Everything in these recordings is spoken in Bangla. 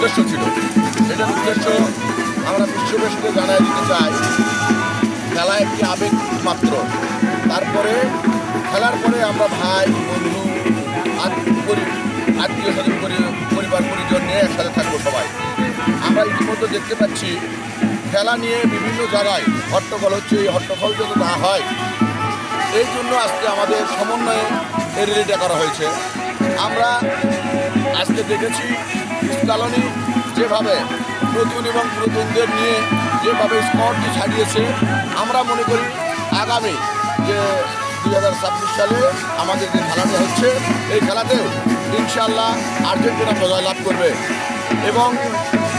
উদ্দেশ্য ছিল। এটার উদ্দেশ্য আমরা বিশ্ববাসীকে জানাই দিতে চাই, খেলা একটি আবেগ মাত্র। তারপরে খেলার পরে আমরা ভাই বন্ধু আত্মীয় স্বজন পরিবার পরিজন নিয়ে একসাথে থাকবো সবাই। আমরা ইতিমধ্যে দেখতে পাচ্ছি খেলা নিয়ে বিভিন্ন জায়গায় হট্টগোল হচ্ছে। এই হট্টগোল যদি না হয়, এই জন্য আজকে আমাদের সমন্বয়ে এই র্যালিটা করা হয়েছে। আমরা আজকে দেখেছি কলোনি যেভাবে নতুন এবং পুরাতনদের নিয়ে যেভাবে স্পটটি ছাড়িয়েছে, আমরা মনে করি আগামী যে 2026 সালে আমাদের যে খেলাটা হচ্ছে, এই খেলাতেও ইনশাআল্লাহ আর্জেন্টিনা জয় লাভ করবে এবং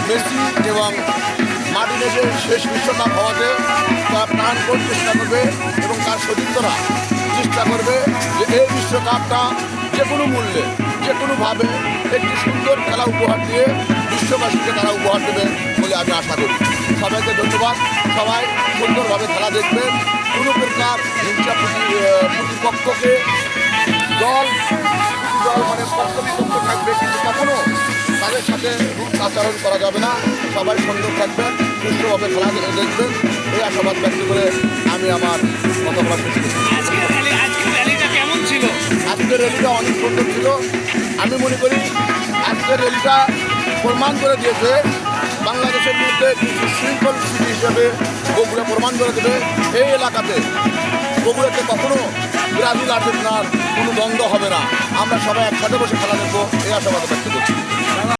মেসি এবং মার্টিনেজের শেষ বিশ্বকাপ হওয়াতে তারা প্রাণপণ চেষ্টা করবে এবং তার সতীর্থরা চেষ্টা করবে যে এই বিশ্বকাপটা যে কোনো মূল্যে যে কোনোভাবে একটি সুন্দর খেলা উপহার দিয়ে বিশ্ববাসীকে তারা উপহার দেবে বলে আমি আশা করি। সবাইকে ধন্যবাদ। সবাই সুন্দরভাবে খেলা দেখবেন। কোনো প্রকার হিংসা প্রতিপক্ষকে দল মানে পক্ষবিপক্ষ থাকবে, কিন্তু কখনো তাদের সাথে আচরণ করা যাবে না। সবাই সুন্দর থাকবেন, সুষ্ঠুভাবে খেলা দেখবেন, এই আশাবাদ ব্যক্ত করে আমি আমার কথা বলা শেষ করছি। আজকের র্যালিটা কেমন ছিল? আজকের র্যালিটা অনেক সুন্দর ছিল। আমি মনে করি আজকের র্যালিটা প্রমাণ করে দিয়েছে বাংলাদেশের মধ্যে শৃঙ্খল সিটি হিসেবে বগুড়া প্রমাণ করে দেবে। এই এলাকাতে বগুড়াতে কখনো ব্রাজিল আর্জেন্টিনার কোনো দ্বন্দ্ব হবে না। আমরা সবাই একসাথে বসে খেলা দেখবো, এই আশাবাদ ব্যক্ত করছি।